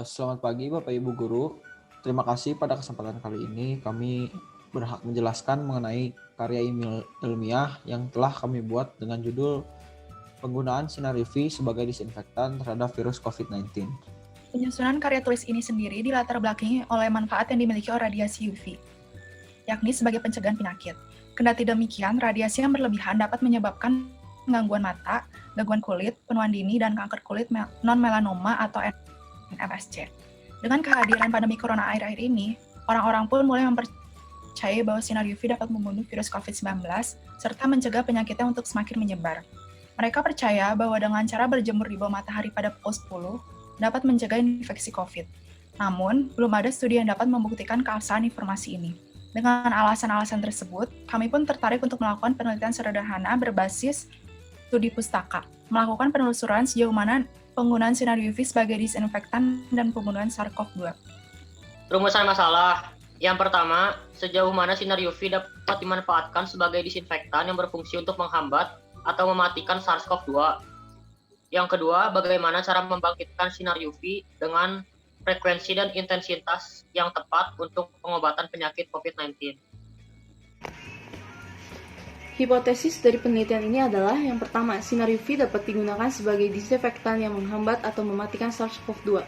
Selamat pagi Bapak Ibu Guru. Terima kasih pada kesempatan kali ini kami berhak menjelaskan mengenai karya ilmiah yang telah kami buat dengan judul penggunaan sinar UV sebagai disinfektan terhadap virus COVID-19. Penyusunan karya tulis ini sendiri dilatar belakangi oleh manfaat yang dimiliki oleh radiasi UV, yakni sebagai pencegahan penyakit. Kendati demikian, radiasi yang berlebihan dapat menyebabkan gangguan mata, gangguan kulit, penuaan dini, dan kanker kulit non-melanoma atau NMSC. Dengan kehadiran pandemi corona akhir-akhir ini, orang-orang pun mulai mempercayai bahwa sinar UV dapat membunuh virus COVID-19 serta mencegah penyakitnya untuk semakin menyebar. Mereka percaya bahwa dengan cara berjemur di bawah matahari pada pukul 10 dapat mencegah infeksi COVID. Namun, belum ada studi yang dapat membuktikan keabsahan informasi ini. Dengan alasan-alasan tersebut, kami pun tertarik untuk melakukan penelitian sederhana berbasis studi pustaka, melakukan penelusuran sejauh mana penggunaan sinar UV sebagai disinfektan dan pembunuhan SARS-CoV-2. Rumusan masalah. Yang pertama, sejauh mana sinar UV dapat dimanfaatkan sebagai disinfektan yang berfungsi untuk menghambat atau mematikan SARS-CoV-2. Yang kedua, bagaimana cara membangkitkan sinar UV dengan frekuensi dan intensitas yang tepat untuk pengobatan penyakit COVID-19. Hipotesis dari penelitian ini adalah yang pertama, sinar UV dapat digunakan sebagai disinfektan yang menghambat atau mematikan SARS-CoV-2.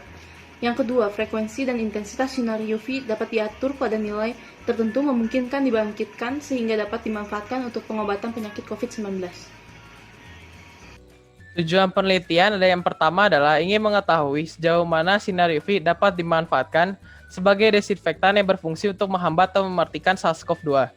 Yang kedua, frekuensi dan intensitas sinar UV dapat diatur pada nilai tertentu memungkinkan dibangkitkan sehingga dapat dimanfaatkan untuk pengobatan penyakit COVID-19. Tujuan penelitian ada yang pertama adalah ingin mengetahui sejauh mana sinar UV dapat dimanfaatkan sebagai desinfektan yang berfungsi untuk menghambat atau mematikan SARS-CoV-2.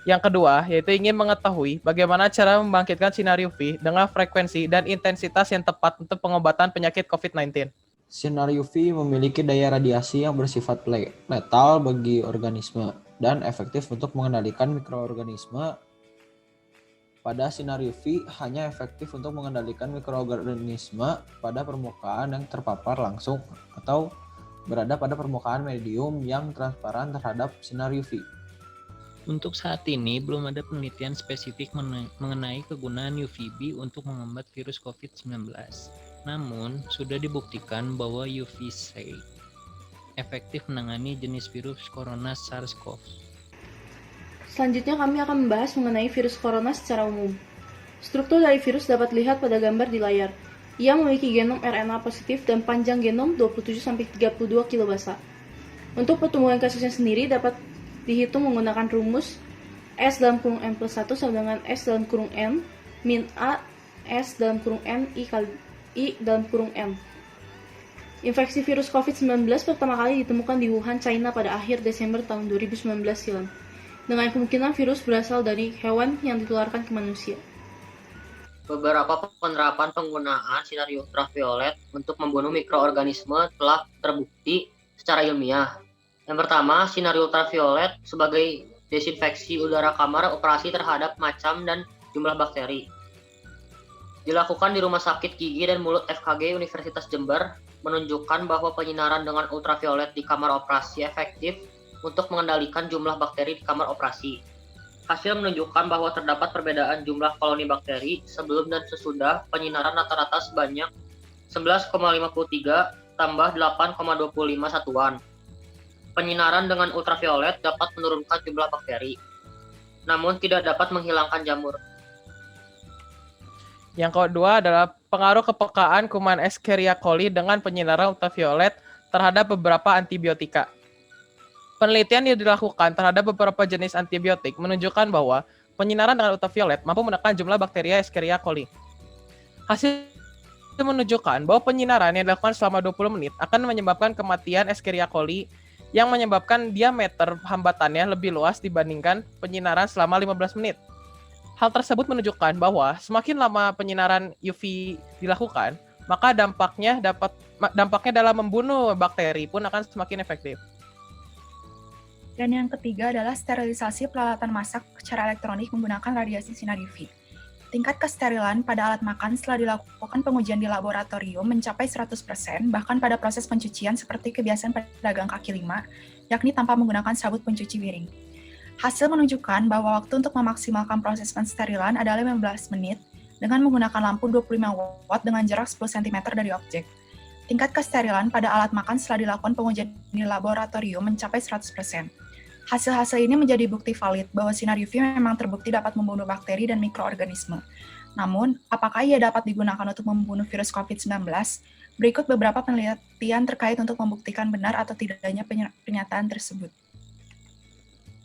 Yang kedua, yaitu ingin mengetahui bagaimana cara membangkitkan sinar UV dengan frekuensi dan intensitas yang tepat untuk pengobatan penyakit COVID-19. Sinar UV memiliki daya radiasi yang bersifat letal bagi organisme dan efektif untuk mengendalikan mikroorganisme. Pada sinar UV hanya efektif untuk mengendalikan mikroorganisme pada permukaan yang terpapar langsung atau berada pada permukaan medium yang transparan terhadap sinar UV. Untuk saat ini, belum ada penelitian spesifik mengenai kegunaan UVB untuk menghambat virus COVID-19. Namun, sudah dibuktikan bahwa UVC efektif menangani jenis virus corona SARS-CoV. Selanjutnya kami akan membahas mengenai virus corona secara umum. Struktur dari virus dapat dilihat pada gambar di layar. Ia memiliki genom RNA positif dan panjang genom 27-32 kilobasa. Untuk pertumbuhan kasusnya sendiri dapat dihitung menggunakan rumus S dalam kurung N plus 1 sama dengan S dalam kurung N min A S dalam kurung N I dalam kurung N. Infeksi virus COVID-19 pertama kali ditemukan di Wuhan, China pada akhir Desember tahun 2019 silam, dengan kemungkinan virus berasal dari hewan yang ditularkan ke manusia. Beberapa penerapan penggunaan sinar ultraviolet untuk membunuh mikroorganisme telah terbukti secara ilmiah. Yang pertama, sinar ultraviolet sebagai desinfeksi udara kamar operasi terhadap macam dan jumlah bakteri. Dilakukan di Rumah Sakit Gigi dan Mulut FKG Universitas Jember, menunjukkan bahwa penyinaran dengan ultraviolet di kamar operasi efektif untuk mengendalikan jumlah bakteri di kamar operasi. Hasil menunjukkan bahwa terdapat perbedaan jumlah koloni bakteri sebelum dan sesudah penyinaran rata-rata sebanyak 11,53 tambah 8,25 satuan. Penyinaran dengan ultraviolet dapat menurunkan jumlah bakteri, namun tidak dapat menghilangkan jamur. Yang kedua adalah pengaruh kepekaan kuman Escherichia coli dengan penyinaran ultraviolet terhadap beberapa antibiotika. Penelitian yang dilakukan terhadap beberapa jenis antibiotik menunjukkan bahwa penyinaran dengan ultraviolet mampu menekan jumlah bakteria Escherichia coli. Hasil menunjukkan bahwa penyinaran yang dilakukan selama 20 menit akan menyebabkan kematian Escherichia coli yang menyebabkan diameter hambatannya lebih luas dibandingkan penyinaran selama 15 menit. Hal tersebut menunjukkan bahwa semakin lama penyinaran UV dilakukan, maka dampaknya dalam membunuh bakteri pun akan semakin efektif. Dan yang ketiga adalah sterilisasi peralatan masak secara elektronik menggunakan radiasi sinar UV. Tingkat kesterilan pada alat makan setelah dilakukan pengujian di laboratorium mencapai 100%, bahkan pada proses pencucian seperti kebiasaan pedagang kaki lima, yakni tanpa menggunakan sabut pencuci piring. Hasil menunjukkan bahwa waktu untuk memaksimalkan proses pensterilan adalah 15 menit dengan menggunakan lampu 25 watt dengan jarak 10 cm dari objek. Tingkat kesterilan pada alat makan setelah dilakukan pengujian di laboratorium mencapai 100%. Hasil-hasil ini menjadi bukti valid bahwa sinar UV memang terbukti dapat membunuh bakteri dan mikroorganisme. Namun, apakah ia dapat digunakan untuk membunuh virus COVID-19? Berikut beberapa penelitian terkait untuk membuktikan benar atau tidaknya pernyataan tersebut.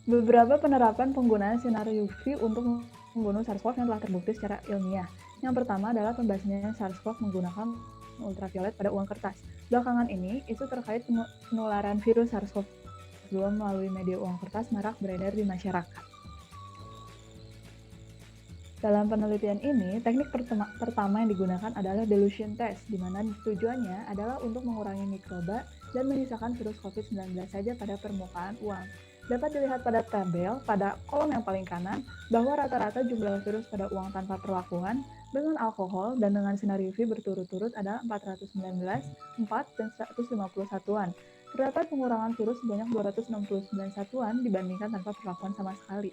Beberapa penerapan penggunaan sinar UV untuk membunuh SARS-CoV yang telah terbukti secara ilmiah. Yang pertama adalah pembasmian SARS-CoV menggunakan ultraviolet pada uang kertas. Belakangan ini, isu terkait penularan virus SARS-CoV-2 melalui media uang kertas marak beredar di masyarakat. Dalam penelitian ini, teknik pertama yang digunakan adalah dilution test, di mana tujuannya adalah untuk mengurangi mikroba dan menyisakan virus COVID-19 saja pada permukaan uang. Dapat dilihat pada tabel pada kolom yang paling kanan bahwa rata-rata jumlah virus pada uang tanpa perlakuan dengan alkohol dan dengan sinar UV berturut-turut adalah 419, 4, dan 150 satuan. Terdapat pengurangan virus sebanyak 269 satuan dibandingkan tanpa perlakuan sama sekali.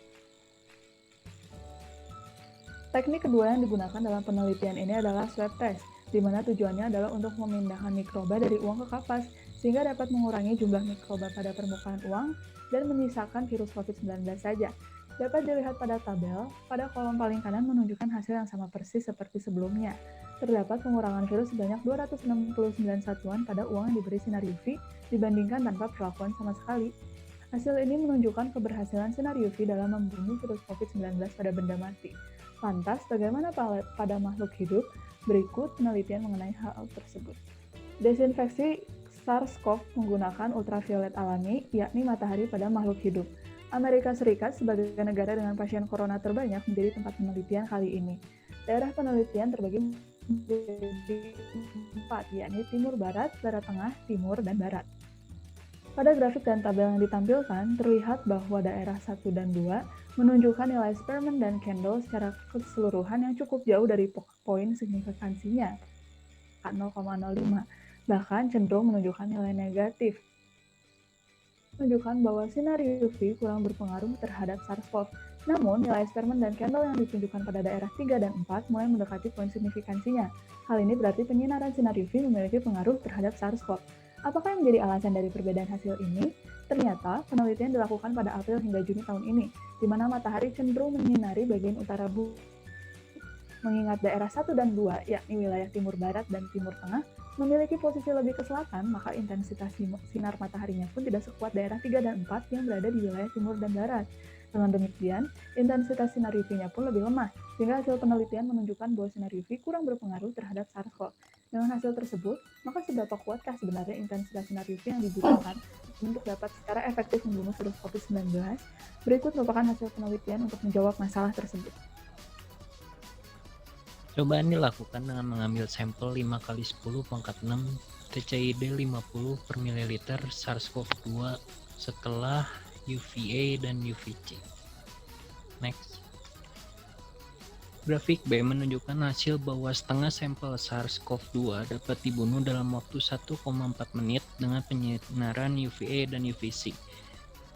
Teknik kedua yang digunakan dalam penelitian ini adalah swab test, di mana tujuannya adalah untuk memindahkan mikroba dari uang ke kapas, sehingga dapat mengurangi jumlah mikroba pada permukaan uang dan menyisakan virus COVID-19 saja. Dapat dilihat pada tabel, pada kolom paling kanan menunjukkan hasil yang sama persis seperti sebelumnya. Terdapat pengurangan virus sebanyak 269 satuan pada uang yang diberi sinar UV dibandingkan tanpa perlakuan sama sekali. Hasil ini menunjukkan keberhasilan sinar UV dalam membunuh virus COVID-19 pada benda mati. Lantas, bagaimana pada makhluk hidup? Berikut penelitian mengenai hal tersebut. Desinfeksi SARS-CoV menggunakan ultraviolet alami, yakni matahari pada makhluk hidup. Amerika Serikat sebagai negara dengan pasien corona terbanyak menjadi tempat penelitian kali ini. Daerah penelitian terbagi menjadi 4, yakni Timur Barat, Barat Tengah, Timur, dan Barat. Pada grafik dan tabel yang ditampilkan, terlihat bahwa daerah 1 dan 2 menunjukkan nilai Spearman dan Kendall secara keseluruhan yang cukup jauh dari poin signifikansinya, 0,05, bahkan cenderung menunjukkan nilai negatif. Menunjukkan bahwa sinar UV kurang berpengaruh terhadap SARS-CoV. Namun, nilai Spearman dan Kendall yang ditunjukkan pada daerah 3 dan 4 mulai mendekati poin signifikansinya. Hal ini berarti penyinaran sinar UV memiliki pengaruh terhadap SARS-CoV. Apakah yang menjadi alasan dari perbedaan hasil ini? Ternyata, penelitian dilakukan pada April hingga Juni tahun ini, di mana matahari cenderung menyinari bagian utara bumi. Mengingat daerah 1 dan 2, yakni wilayah Timur Barat dan Timur Tengah, memiliki posisi lebih ke selatan, maka intensitas sinar mataharinya pun tidak sekuat daerah 3 dan 4 yang berada di wilayah Timur dan Barat. Dengan demikian, intensitas sinar UV-nya pun lebih lemah, sehingga hasil penelitian menunjukkan bahwa sinar UV kurang berpengaruh terhadap SARS-CoV. Dengan hasil tersebut, maka seberapa kuatkah sebenarnya intensitas sinar UV yang dibutuhkan untuk dapat secara efektif membunuh virus COVID-19? Berikut merupakan hasil penelitian untuk menjawab masalah tersebut. Cobaan dilakukan dengan mengambil sampel 5x10⁻⁶ TCID 50 per mililiter SARS-CoV-2 setelah UVA dan UVC. Next. Grafik B menunjukkan hasil bahwa setengah sampel SARS-CoV-2 dapat dibunuh dalam waktu 1,4 menit dengan penyinaran UVA dan UVC.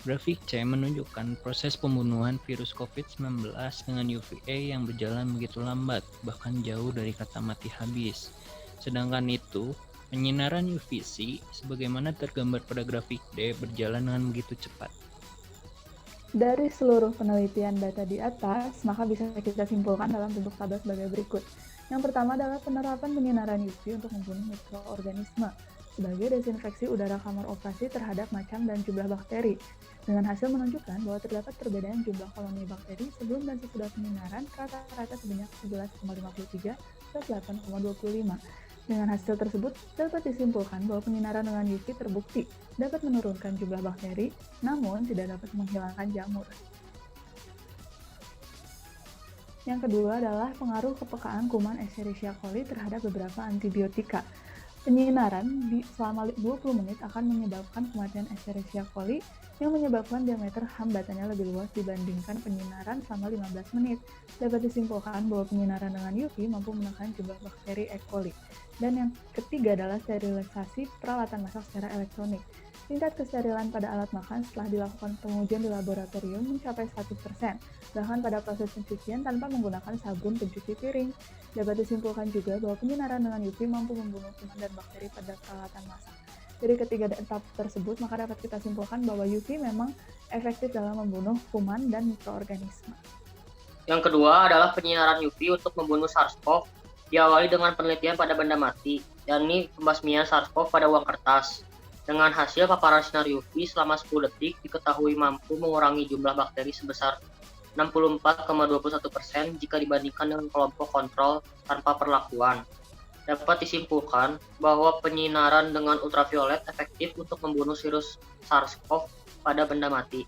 Grafik C menunjukkan proses pembunuhan virus COVID-19 dengan UVA yang berjalan begitu lambat, bahkan jauh dari kata mati habis. Sedangkan itu, penyinaran UVC, sebagaimana tergambar pada grafik D, berjalan dengan begitu cepat. Dari seluruh penelitian data di atas, maka bisa kita simpulkan dalam bentuk tabel sebagai berikut. Yang pertama adalah penerapan penyinaran UV untuk membunuh mikroorganisme sebagai desinfeksi udara kamar operasi terhadap macam dan jumlah bakteri. Dengan hasil menunjukkan bahwa terdapat perbedaan jumlah koloni bakteri sebelum dan sesudah penyinaran rata-rata sebanyak 11,53 ke 8,25. Dengan hasil tersebut, dapat disimpulkan bahwa penyinaran dengan UV terbukti dapat menurunkan jumlah bakteri, namun tidak dapat menghilangkan jamur. Yang kedua adalah pengaruh kepekaan kuman Escherichia coli terhadap beberapa antibiotika. Penyinaran selama 20 menit akan menyebabkan kematian Escherichia coli yang menyebabkan diameter hambatannya lebih luas dibandingkan penyinaran selama 15 menit. Dapat disimpulkan bahwa penyinaran dengan UV mampu menekan jumlah bakteri E. coli. Dan yang ketiga adalah sterilisasi peralatan masak secara elektronik. Tingkat kesterilan pada alat makan setelah dilakukan pengujian di laboratorium mencapai 100%, bahkan pada proses pencucian tanpa menggunakan sabun pencuci piring. Dapat disimpulkan juga bahwa penyinaran dengan UV mampu membunuh kuman dan bakteri pada peralatan masak. Dari ketiga etap tersebut, maka dapat kita simpulkan bahwa UV memang efektif dalam membunuh kuman dan mikroorganisme. Yang kedua adalah penyinaran UV untuk membunuh SARS-CoV diawali dengan penelitian pada benda mati, yakni pembasmian SARS-CoV pada uang kertas. Dengan hasil paparan sinar UV selama 10 detik diketahui mampu mengurangi jumlah bakteri sebesar 64,21% jika dibandingkan dengan kelompok kontrol tanpa perlakuan. Dapat disimpulkan bahwa penyinaran dengan ultraviolet efektif untuk membunuh virus SARS-CoV pada benda mati.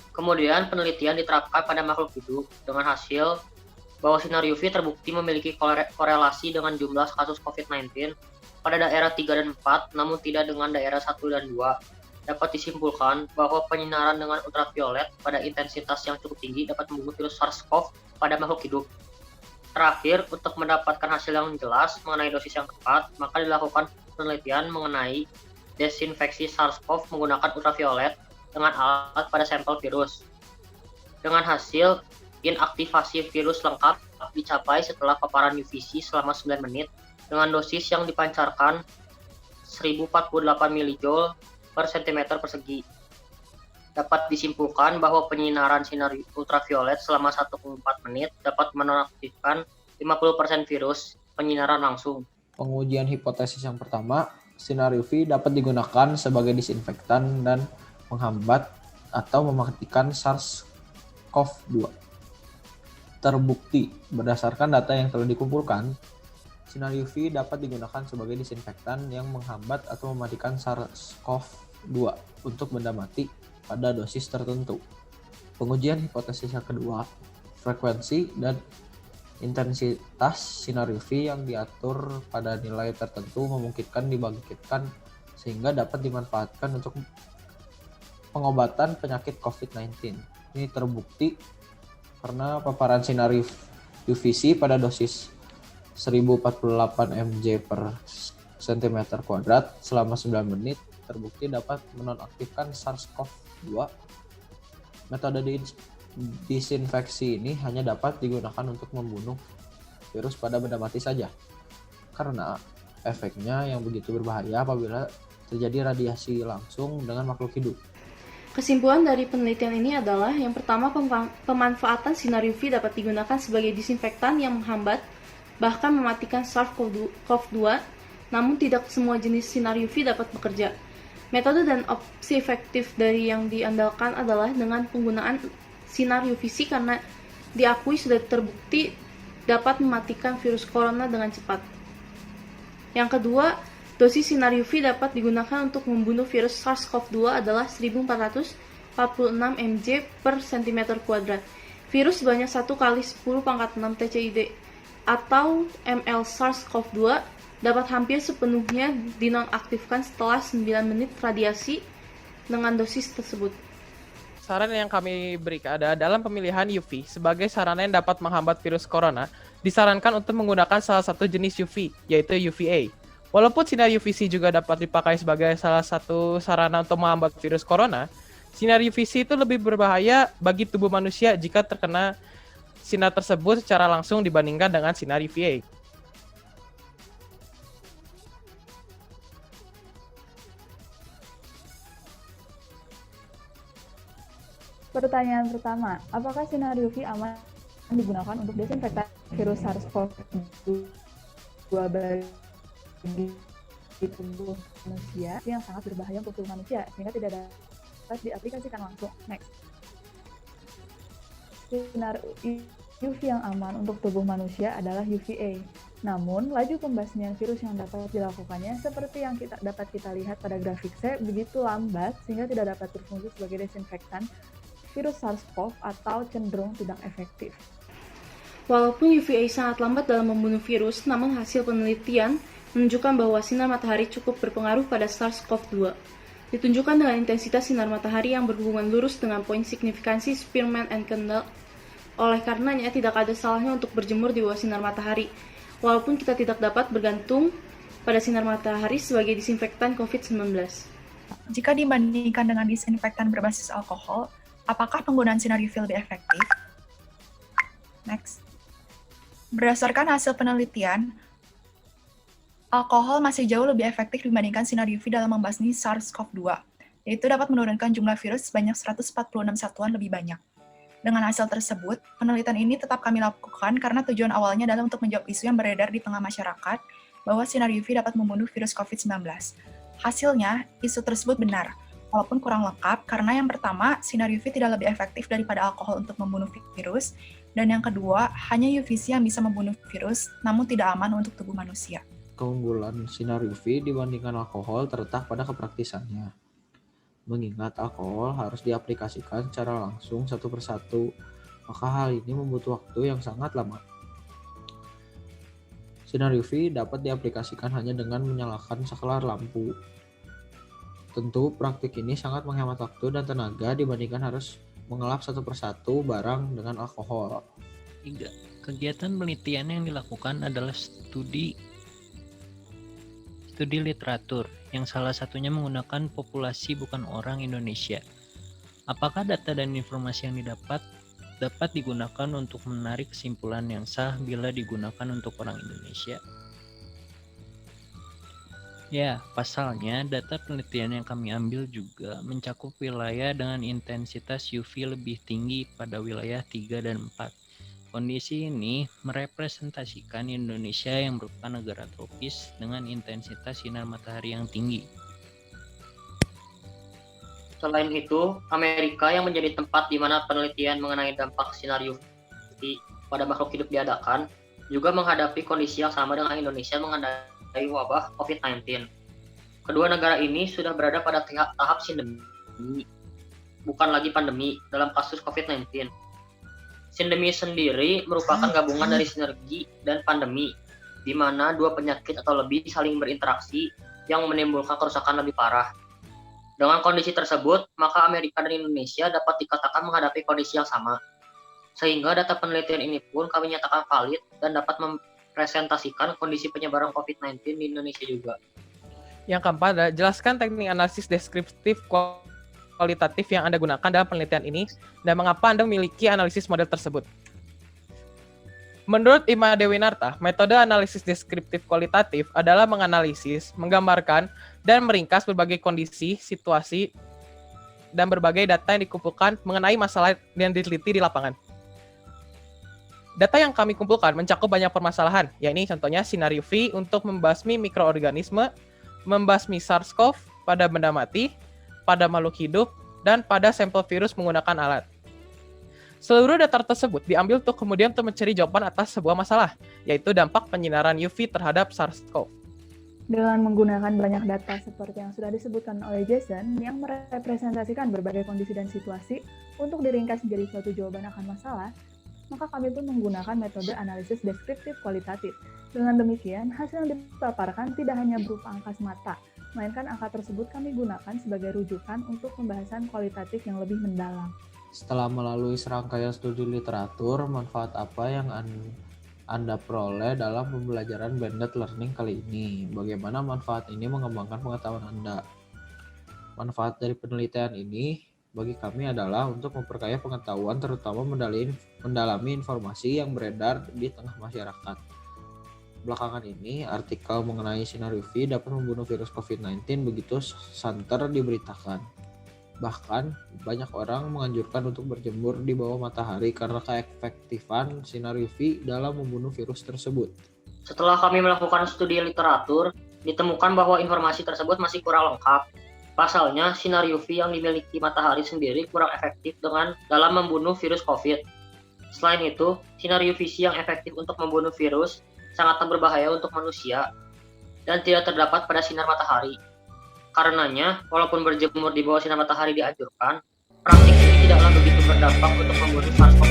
Kemudian penelitian diterapkan pada makhluk hidup dengan hasil bahwa sinar UV terbukti memiliki korelasi dengan jumlah kasus COVID-19 pada daerah 3 dan 4, namun tidak dengan daerah 1 dan 2. Dapat disimpulkan bahwa penyinaran dengan ultraviolet pada intensitas yang cukup tinggi dapat membunuh virus SARS-CoV pada makhluk hidup. Terakhir, untuk mendapatkan hasil yang jelas mengenai dosis yang tepat, maka dilakukan penelitian mengenai desinfeksi SARS-CoV menggunakan ultraviolet dengan alat pada sampel virus. Dengan hasil, inaktivasi virus lengkap dicapai setelah paparan UVC selama 9 menit dengan dosis yang dipancarkan 1048 mJ per cm persegi. Dapat disimpulkan bahwa penyinaran sinar ultraviolet selama 1,4 menit dapat menonaktifkan 50% virus penyinaran langsung. Pengujian hipotesis yang pertama, sinar UV dapat digunakan sebagai disinfektan dan menghambat atau mematikan SARS-CoV-2. Terbukti berdasarkan data yang telah dikumpulkan, sinar UV dapat digunakan sebagai disinfektan yang menghambat atau mematikan SARS-CoV-2 untuk benda mati pada dosis tertentu. Pengujian hipotesis yang kedua, frekuensi dan intensitas sinar UV yang diatur pada nilai tertentu memungkinkan dibangkitkan sehingga dapat dimanfaatkan untuk pengobatan penyakit COVID-19. Ini terbukti karena paparan sinar UVC pada dosis 1048 mJ per cm kuadrat selama 9 menit terbukti dapat menonaktifkan SARS-CoV-2. Metode disinfeksi ini hanya dapat digunakan untuk membunuh virus pada benda mati saja, karena efeknya yang begitu berbahaya apabila terjadi radiasi langsung dengan makhluk hidup. Kesimpulan dari penelitian ini adalah yang pertama, pemanfaatan sinar UV dapat digunakan sebagai disinfektan yang menghambat bahkan mematikan SARS-CoV-2, namun tidak semua jenis sinar UV dapat bekerja. Metode dan opsi efektif dari yang diandalkan adalah dengan penggunaan sinar UVC karena diakui sudah terbukti dapat mematikan virus corona dengan cepat. Yang kedua, dosis sinar UV dapat digunakan untuk membunuh virus SARS-CoV-2 adalah 1446 mJ per cm kuadrat. Virus sebanyak 1 kali 10 pangkat 6 TCID atau ml SARS-CoV-2 dapat hampir sepenuhnya dinonaktifkan setelah 9 menit radiasi dengan dosis tersebut. Saran yang kami berikan ada dalam pemilihan UV sebagai sarana yang dapat menghambat virus corona, disarankan untuk menggunakan salah satu jenis UV, yaitu UVA. Walaupun sinar UVC juga dapat dipakai sebagai salah satu sarana untuk menghambat virus corona, sinar UVC itu lebih berbahaya bagi tubuh manusia jika terkena sinar tersebut secara langsung dibandingkan dengan sinar UVA. Pertanyaan pertama, apakah sinar UV aman digunakan untuk desinfektan virus SARS-CoV-2 bagi tubuh manusia yang sangat berbahaya untuk tubuh manusia sehingga tidak dapat diaplikasikan langsung? Next. Sinar UV yang aman untuk tubuh manusia adalah UVA. Namun, laju pembasmian virus yang dapat dilakukannya seperti yang dapat kita lihat pada grafik C begitu lambat sehingga tidak dapat berfungsi sebagai desinfektan virus SARS-CoV atau cenderung tidak efektif. Walaupun UVA sangat lambat dalam membunuh virus, namun hasil penelitian menunjukkan bahwa sinar matahari cukup berpengaruh pada SARS-CoV-2. Ditunjukkan dengan intensitas sinar matahari yang berhubungan lurus dengan poin signifikansi Spearman and Kendall. Oleh karenanya, tidak ada salahnya untuk berjemur di bawah sinar matahari. Walaupun kita tidak dapat bergantung pada sinar matahari sebagai disinfektan COVID-19. Jika dibandingkan dengan disinfektan berbasis alkohol, apakah penggunaan sinar UV lebih efektif? Next. Berdasarkan hasil penelitian, alkohol masih jauh lebih efektif dibandingkan sinar UV dalam membasmi SARS-CoV-2, yaitu dapat menurunkan jumlah virus sebanyak 146 satuan lebih banyak. Dengan hasil tersebut, penelitian ini tetap kami lakukan karena tujuan awalnya adalah untuk menjawab isu yang beredar di tengah masyarakat bahwa sinar UV dapat membunuh virus COVID-19. Hasilnya, isu tersebut benar, walaupun kurang lengkap karena yang pertama, sinar UV tidak lebih efektif daripada alkohol untuk membunuh virus, dan yang kedua, hanya UVC yang bisa membunuh virus, namun tidak aman untuk tubuh manusia. Keunggulan sinar UV dibandingkan alkohol terletak pada kepraktisannya. Mengingat alkohol harus diaplikasikan secara langsung satu persatu, maka hal ini membutuhkan waktu yang sangat lama. Sinar UV dapat diaplikasikan hanya dengan menyalakan saklar lampu. Tentu praktik ini sangat menghemat waktu dan tenaga dibandingkan harus mengelap satu persatu barang dengan alkohol. 3. Kegiatan penelitian yang dilakukan adalah studi literatur, yang salah satunya menggunakan populasi bukan orang Indonesia. Apakah data dan informasi yang dapat digunakan untuk menarik kesimpulan yang sah bila digunakan untuk orang Indonesia? Ya, pasalnya data penelitian yang kami ambil juga mencakup wilayah dengan intensitas UV lebih tinggi pada wilayah 3 dan 4. Kondisi ini merepresentasikan Indonesia yang merupakan negara tropis dengan intensitas sinar matahari yang tinggi. Selain itu, Amerika yang menjadi tempat di mana penelitian mengenai dampak sinar UV pada makhluk hidup diadakan, juga menghadapi kondisi yang sama dengan Indonesia menghadapi wabah COVID-19. Kedua negara ini sudah berada pada tahap sindemi, bukan lagi pandemi dalam kasus COVID-19. Sindemi sendiri merupakan gabungan dari sinergi dan pandemi, di mana dua penyakit atau lebih saling berinteraksi yang menimbulkan kerusakan lebih parah. Dengan kondisi tersebut, maka Amerika dan Indonesia dapat dikatakan menghadapi kondisi yang sama. Sehingga data penelitian ini pun kami nyatakan valid dan dapat mempresentasikan kondisi penyebaran COVID-19 di Indonesia juga. Yang keempat adalah jelaskan teknik analisis deskriptif kualitatif yang Anda gunakan dalam penelitian ini dan mengapa Anda memiliki analisis model tersebut. Menurut Ima Dewinarta, metode analisis deskriptif kualitatif adalah menganalisis, menggambarkan, dan meringkas berbagai kondisi, situasi, dan berbagai data yang dikumpulkan mengenai masalah yang diteliti di lapangan. Data yang kami kumpulkan mencakup banyak permasalahan, yakni contohnya sinar UV untuk membasmi mikroorganisme, membasmi SARS-CoV pada benda mati, pada makhluk hidup, dan pada sampel virus menggunakan alat. Seluruh data tersebut diambil untuk kemudian mencari jawaban atas sebuah masalah, yaitu dampak penyinaran UV terhadap SARS-CoV. Dengan menggunakan banyak data seperti yang sudah disebutkan oleh Jason, yang merepresentasikan berbagai kondisi dan situasi untuk diringkas menjadi suatu jawaban akan masalah, maka kami pun menggunakan metode analisis deskriptif kualitatif. Dengan demikian, hasil yang dipaparkan tidak hanya berupa angka semata, melainkan angka tersebut kami gunakan sebagai rujukan untuk pembahasan kualitatif yang lebih mendalam. Setelah melalui serangkaian studi literatur, manfaat apa yang Anda peroleh dalam pembelajaran blended learning kali ini? Bagaimana manfaat ini mengembangkan pengetahuan Anda? Manfaat dari penelitian ini bagi kami adalah untuk memperkaya pengetahuan, terutama mendalami informasi yang beredar di tengah masyarakat. Belakangan ini, artikel mengenai sinar UV dapat membunuh virus COVID-19 begitu santer diberitakan. Bahkan, banyak orang menganjurkan untuk berjemur di bawah matahari karena keefektifan sinar UV dalam membunuh virus tersebut. Setelah kami melakukan studi literatur, ditemukan bahwa informasi tersebut masih kurang lengkap. Pasalnya, sinar UV yang dimiliki matahari sendiri kurang efektif dalam membunuh virus COVID. Selain itu, sinar UVC yang efektif untuk membunuh virus sangat berbahaya untuk manusia dan tidak terdapat pada sinar matahari. Karenanya, walaupun berjemur di bawah sinar matahari dianjurkan, praktik ini tidaklah begitu berdampak untuk membunuh SARS-CoV-2